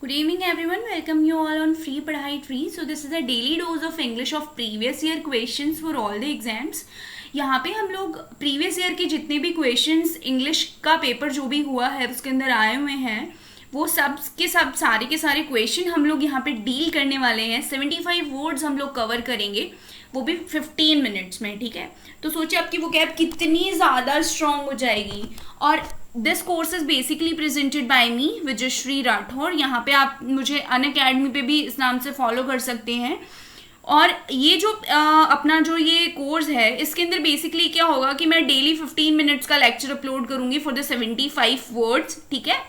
Good evening everyone, welcome you all on Free Padhai Tree. So this is a daily dose of English of previous year questions for all the exams. यहाँ पे हम लोग previous year के जितने भी questions English का paper जो भी हुआ है उसके अंदर आए हुए हैं वो सब के सब सारे के सारे क्वेश्चन हम लोग यहाँ पे डील करने वाले हैं. 75 वर्ड्स हम लोग कवर करेंगे, वो भी 15 मिनट्स में. ठीक है, तो सोचिए आपकी वोकैब कितनी ज़्यादा स्ट्रांग हो जाएगी. और this course is basically presented by me Vijayshree Rathore. यहाँ पे आप मुझे अनअकैडमी पे भी इस नाम से फॉलो कर सकते हैं. और ये जो अपना जो ये कोर्स है इसके अंदर बेसिकली क्या होगा कि मैं डेली 15 मिनट्स का लेक्चर अपलोड करूंगी फॉर द 75 वर्ड्स. ठीक है,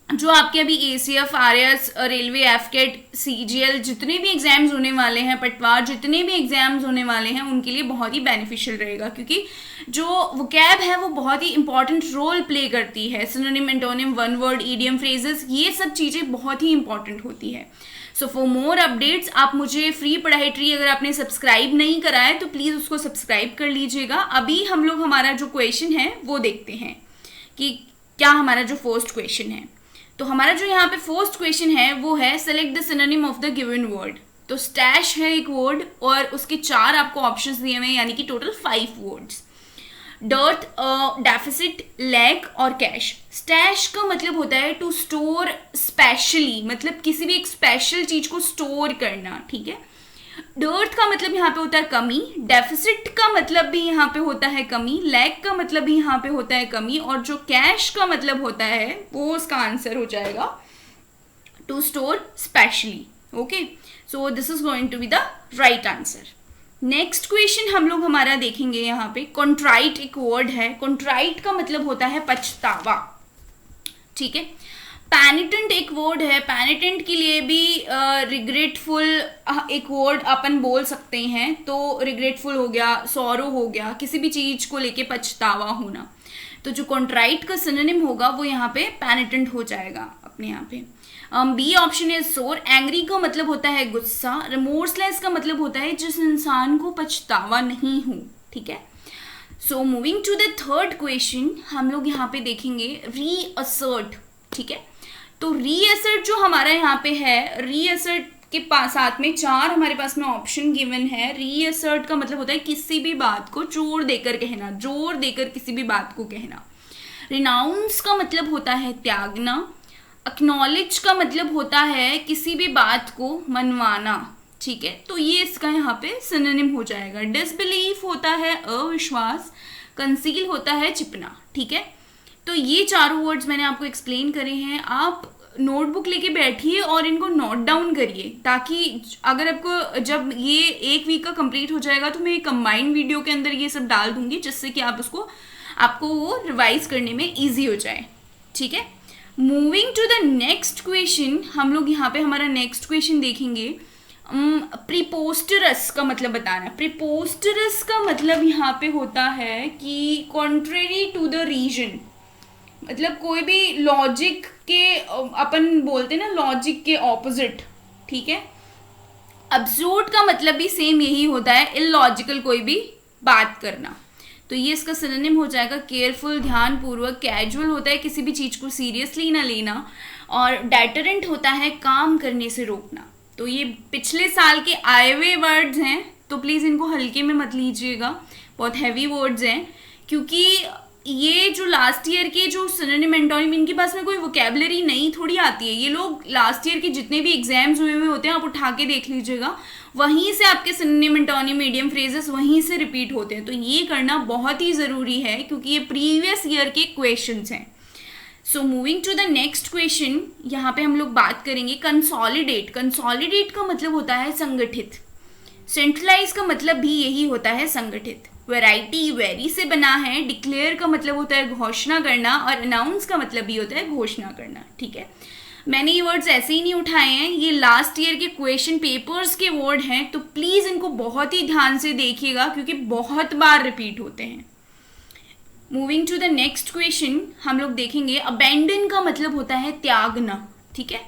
जो आपके अभी ACF, RS, रेलवे, एफकेट, CGL जितने भी एग्जाम्स होने वाले हैं, पटवार जितने भी एग्जाम्स होने वाले हैं उनके लिए बहुत ही बेनिफिशियल रहेगा, क्योंकि जो वोकैब है वो बहुत ही इंपॉर्टेंट रोल प्ले करती है. Synonym, antonym, one word, idiom, phrases, ये सब चीज़ें बहुत ही इंपॉर्टेंट होती है. सो फॉर मोर अपडेट्स आप मुझे फ्री पढ़ाई ट्री अगर आपने सब्सक्राइब नहीं करा है तो प्लीज़ उसको सब्सक्राइब कर लीजिएगा. अभी हम लोग हमारा जो क्वेश्चन है वो देखते हैं कि क्या हमारा जो फर्स्ट क्वेश्चन है. तो हमारा जो यहाँ पे फर्स्ट क्वेश्चन है वो है select the synonym of the given word. तो स्टैश है एक वर्ड और उसके 4 आपको ऑप्शंस दिए हुए हैं, यानी कि total 5 words. Dirt, deficit, lack और कैश. स्टैश का मतलब होता है टू स्टोर स्पेशली, मतलब किसी भी एक स्पेशल चीज को स्टोर करना. ठीक है, डर्ट का मतलब यहाँ पे होता है कमी, डेफिसिट का मतलब भी यहाँ पे होता है कमी, लैक का मतलब भी यहाँ पे होता है कमी, और जो कैश का मतलब होता है वो उसका आंसर हो जाएगा to store specially. Okay, so this is going to be the right answer. Next question हम लोग हमारा देखेंगे यहाँ पे. कॉन्ट्राइट एक वर्ड है. कॉन्ट्राइट का मतलब होता है पछतावा. ठीक है, पैनिटेंट एक वर्ड है. पैनिटेंट के लिए भी रिग्रेटफुल एक वर्ड अपन बोल सकते हैं. तो रिग्रेटफुल हो गया, सॉरो हो गया, किसी भी चीज को लेके पछतावा होना. तो जो कॉन्ट्राइट का सिनोनिम होगा वो यहाँ पे पैनिटेंट हो जाएगा अपने यहाँ पे. बी ऑप्शन इज सोर. एंग्री का मतलब होता है गुस्सा. रिमोर्सलेस का मतलब होता है जिस इंसान को पछतावा नहीं हो. ठीक है, so moving to the third question हम लोग यहाँ पे देखेंगे रीअसर्ट. ठीक है, तो रीअसर्ट जो हमारा यहाँ पे है, रीअसर्ट के साथ में 4 हमारे पास में ऑप्शन गिवन है. रीअसर्ट का मतलब होता है किसी भी बात को जोर देकर कहना, जोर देकर किसी भी बात को कहना. रिनाउंस का मतलब होता है त्यागना. एक्नॉलेज का मतलब होता है किसी भी बात को मनवाना. ठीक है, तो ये इसका यहाँ पे सिनोनिम हो जाएगा. डिसबिलीफ होता है अविश्वास. कंसील होता है छिपना. ठीक है, तो ये चारों वर्ड्स मैंने आपको एक्सप्लेन करे हैं. आप नोटबुक लेके बैठिए और इनको नोट डाउन करिए, ताकि अगर आपको जब ये एक वीक का कंप्लीट हो जाएगा तो मैं कंबाइंड वीडियो के अंदर ये सब डाल दूंगी, जिससे कि आप उसको आपको वो रिवाइज करने में ईजी हो जाए. ठीक है, moving to the next question हम लोग यहाँ पे हमारा नेक्स्ट क्वेश्चन देखेंगे. प्रीपोस्टरस का मतलब बताना है. प्रीपोस्टरस का मतलब यहाँ पे होता है कि कॉन्ट्रेरी टू द रीजन, मतलब कोई भी लॉजिक के अपन बोलते हैं ना, लॉजिक के ऑपोजिट. ठीक है, अब्सूर्ड का मतलब भी सेम यही होता है, इलॉजिकल कोई भी बात करना. तो ये इसका सिनोनिम हो जाएगा केयरफुल, ध्यानपूर्वक. कैजुअल होता है किसी भी चीज़ को सीरियसली ना लेना. और डेटरेंट होता है काम करने से रोकना. तो ये पिछले साल के आए हुए वर्ड्स हैं, तो प्लीज़ इनको हल्के में मत लीजिएगा, बहुत हैवी वर्ड्स हैं. क्योंकि ये जो लास्ट ईयर के जो सिनोनिम, एंटोनिम, इनके पास में कोई वोकेबलरी नहीं थोड़ी आती है. ये लोग लास्ट ईयर के जितने भी एग्जाम्स हुए हुए होते हैं आप उठा के देख लीजिएगा, वहीं से आपके सिनोनिम, एंटोनिम, मीडियम फ्रेजेस वहीं से रिपीट होते हैं. तो ये करना बहुत ही ज़रूरी है क्योंकि ये प्रीवियस ईयर के क्वेश्चंस हैं. So moving to the next question, यहाँ पे हम लोग बात करेंगे कंसोलिडेट. कंसोलिडेट का मतलब होता है संगठित. सेंट्रलाइज का मतलब भी यही होता है संगठित. वैरायटी वेरी से बना है. डिक्लेयर का मतलब होता है घोषणा करना, और अनाउंस का मतलब भी होता है घोषणा करना. ठीक है, मैंने ये वर्ड्स ऐसे ही नहीं उठाए हैं, ये लास्ट ईयर के क्वेश्चन पेपर्स के वर्ड हैं. तो प्लीज़ इनको बहुत ही ध्यान से देखिएगा क्योंकि बहुत बार रिपीट होते हैं. Moving to the next question हम लोग देखेंगे अबैंडन का मतलब होता है त्यागना. ठीक है,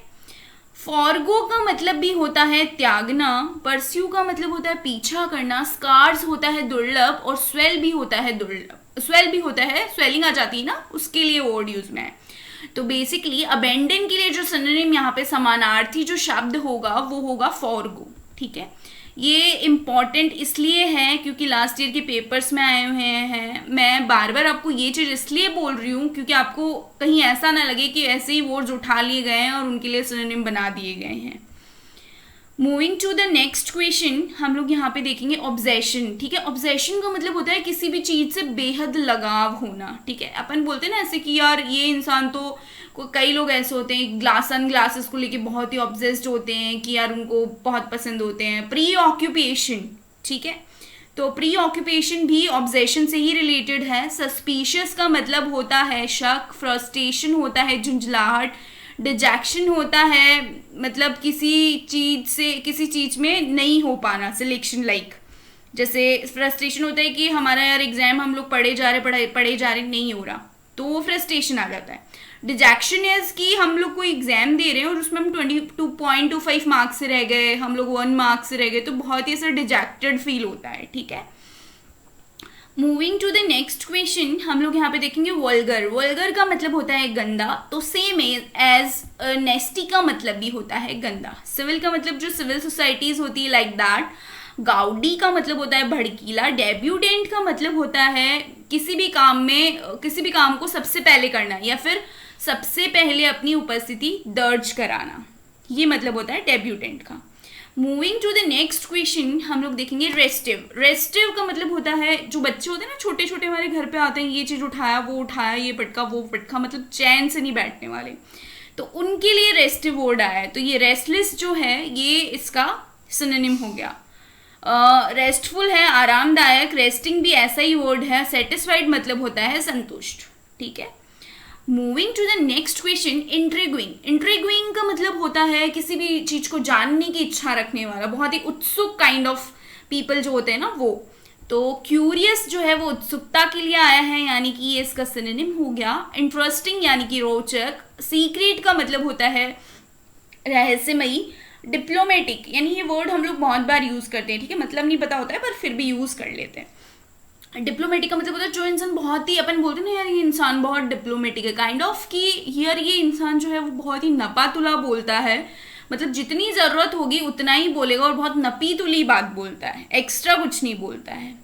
फॉरगो का मतलब भी होता है त्यागना. परस्यू का मतलब होता है पीछा करना. स्कार्स होता है दुर्लभ, और स्वेल भी होता है दुर्लभ. स्वेल भी होता है, स्वेलिंग आ जाती है ना, उसके लिए वर्ड यूज में है. तो बेसिकली अबेंडन के लिए जो सिनोनिम यहाँ पे समानार्थी जो शब्द होगा वो होगा फॉरगो, ठीक है। ये इम्पॉर्टेंट इसलिए है क्योंकि लास्ट ईयर के पेपर्स में आए हुए हैं। मैं बार बार आपको ये चीज़ इसलिए बोल रही हूँ क्योंकि आपको कहीं ऐसा ना लगे कि ऐसे ही वर्ड्स उठा लिए गए हैं और उनके लिए सिनोनिम बना दिए गए हैं। Moving to the next question, हम लोग यहाँ पे देखेंगे ऑब्सेशन, ठीक है। ऑब्सेशन का मतलब होता है किसी भी चीज़ से बेहद लगाव होना, ठीक है। अपन बोलते हैं ना ऐसे कि यार ये इंसान तो, कई लोग ऐसे होते हैं सन ग्लासेस को लेके बहुत ही ऑब्सेस्ड होते हैं कि यार उनको बहुत पसंद होते हैं। प्री ऑक्यूपेशन, ठीक है, तो प्री ऑक्यूपेशन भी ऑब्सेशन से ही रिलेटेड है। सस्पिशियस का मतलब होता है शक, फ्रस्ट्रेशन होता है झुंझलाहट, डिजेक्शन होता है मतलब किसी चीज़ में नहीं हो पाना, सिलेक्शन लाइक जैसे फ्रस्ट्रेशन होता है कि हमारा यार एग्जाम हम लोग पढ़े जा रहे नहीं हो रहा, तो वो फ्रस्ट्रेशन आ जाता है। डिजेक्शन इज कि हम लोग कोई एग्जाम दे रहे हैं और उसमें हम 22.25 मार्क्स से रह गए, हम लोग 1 मार्क्स से रह गए, तो बहुत ही ऐसा डिजेक्टेड फील होता है, ठीक है। Moving to the next question, हम लोग यहाँ पे देखेंगे वल्गर। वल्गर का मतलब होता है गंदा, तो सेम एज नेस्टी का मतलब भी होता है गंदा। सिविल का मतलब जो सिविल सोसाइटीज होती है लाइक दैट। गाउडी का मतलब होता है भड़कीला। डेब्यूटेंट का मतलब होता है किसी भी काम को सबसे पहले करना या फिर सबसे पहले अपनी उपस्थिति दर्ज कराना, ये मतलब होता है डेब्यूटेंट का। Moving to the next question, हम लोग देखेंगे रेस्टिव। रेस्टिव का मतलब होता है जो बच्चे होते हैं ना छोटे छोटे हमारे घर पे आते हैं, ये चीज़ उठाया वो उठाया, ये पटका वो पटका, मतलब चैन से नहीं बैठने वाले, तो उनके लिए रेस्टिव वर्ड आया है। तो ये रेस्टलेस जो है ये इसका सिनोनिम हो गया। रेस्टफुल है आरामदायक, रेस्टिंग भी ऐसा ही वर्ड है। सेटिस्फाइड मतलब होता है संतुष्ट, ठीक है। Moving to the next question, intriguing. Intriguing का मतलब होता है किसी भी चीज को जानने की इच्छा रखने वाला, बहुत ही उत्सुक काइंड ऑफ पीपल जो होते हैं ना वो। तो क्यूरियस जो है वो उत्सुकता के लिए आया है, यानी कि ये इसका सिनोनिम हो गया। इंटरेस्टिंग यानी कि रोचक। सीक्रेट का मतलब होता है रहस्यमयी। डिप्लोमेटिक यानी ये वर्ड हम लोग बहुत बार यूज करते हैं, ठीक है, मतलब नहीं पता होता है पर फिर भी यूज कर लेते हैं। डिप्लोमेटिक का मतलब होता है जो इंसान बहुत ही, अपन बोलते हैं ना यार ये इंसान बहुत डिप्लोमेटिक है, काइंड ऑफ कि यार ये इंसान जो है वो बहुत ही नपा तुला बोलता है, मतलब जितनी ज़रूरत होगी उतना ही बोलेगा और बहुत नपी तुली बात बोलता है, एक्स्ट्रा कुछ नहीं बोलता है,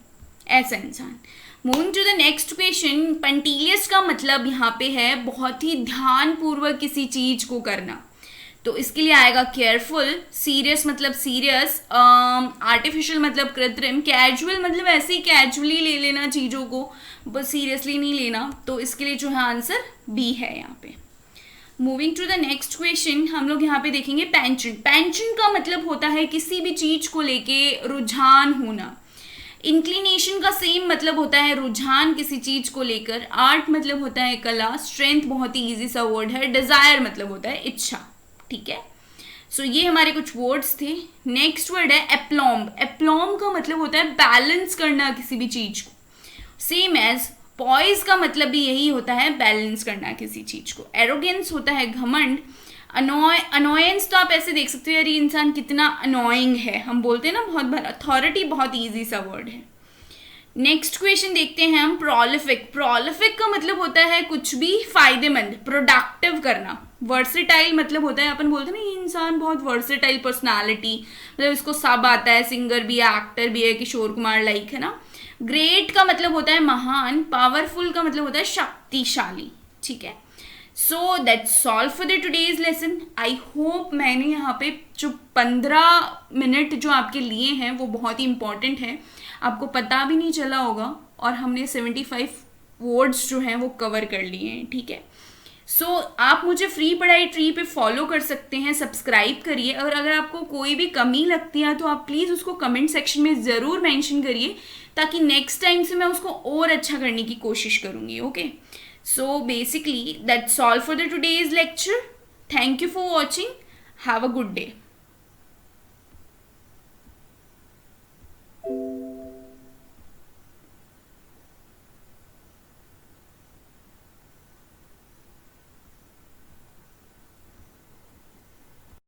ऐसा इंसान। Moving to the next question, punctilious का मतलब यहाँ पे है बहुत ही ध्यानपूर्वक किसी चीज को करना, तो इसके लिए आएगा केयरफुल। सीरियस मतलब सीरियस। आर्टिफिशियल मतलब कृत्रिम। कैजुअल मतलब ऐसे ही कैजुअली ले लेना चीज़ों को, बस सीरियसली नहीं लेना, तो इसके लिए जो है आंसर बी है यहाँ पे। Moving to the next question, हम लोग यहाँ पे देखेंगे पेंशन। पेंशन का मतलब होता है किसी भी चीज को लेके रुझान होना। इंक्लिनेशन का सेम मतलब होता है रुझान किसी चीज को लेकर। आर्ट मतलब होता है कला। स्ट्रेंथ बहुत ही इजी सा वर्ड है। डिजायर मतलब होता है इच्छा, ठीक है। सो ये हमारे कुछ वर्ड्स थे। नेक्स्ट वर्ड है एप्लॉम। एप्लॉम का मतलब होता है बैलेंस करना किसी भी चीज को। सेम एज पॉइज का मतलब भी यही होता है बैलेंस करना किसी चीज को। एरोगेंस होता है घमंड। अनोयंस तो आप ऐसे देख सकते हो यार ये इंसान कितना अनोइंग है, हम बोलते हैं ना बहुत बार। अथॉरिटी बहुत इजी सा वर्ड है। नेक्स्ट क्वेश्चन देखते हैं हम प्रोलिफिक। प्रोलिफिक का मतलब होता है कुछ भी फायदेमंद, प्रोडक्टिव करना। वर्सेटाइल मतलब होता है, अपन बोलते हैं ना ये इंसान बहुत वर्सेटाइल पर्सनालिटी, मतलब इसको सब आता है, सिंगर भी है, एक्टर भी है, किशोर कुमार लाइक, है ना। ग्रेट का मतलब होता है महान। पावरफुल का मतलब होता है शक्तिशाली, ठीक है। So that's all for the today's lesson. I hope मैंने यहाँ पे जो 15 मिनट जो आपके लिए हैं वो बहुत ही इंपॉर्टेंट है, आपको पता भी नहीं चला होगा, और हमने 75 वर्ड्स जो हैं वो कवर कर लिए हैं, ठीक है। सो आप मुझे फ्री पढ़ाई ट्री पे फॉलो कर सकते हैं, सब्सक्राइब करिए, और अगर आपको कोई भी कमी लगती है तो आप प्लीज़ उसको कमेंट सेक्शन में ज़रूर मेंशन करिए, ताकि नेक्स्ट टाइम से मैं उसको और अच्छा करने की कोशिश करूँगी, okay. So basically that's all for the today's lecture. Thank you for watching. Have a good day.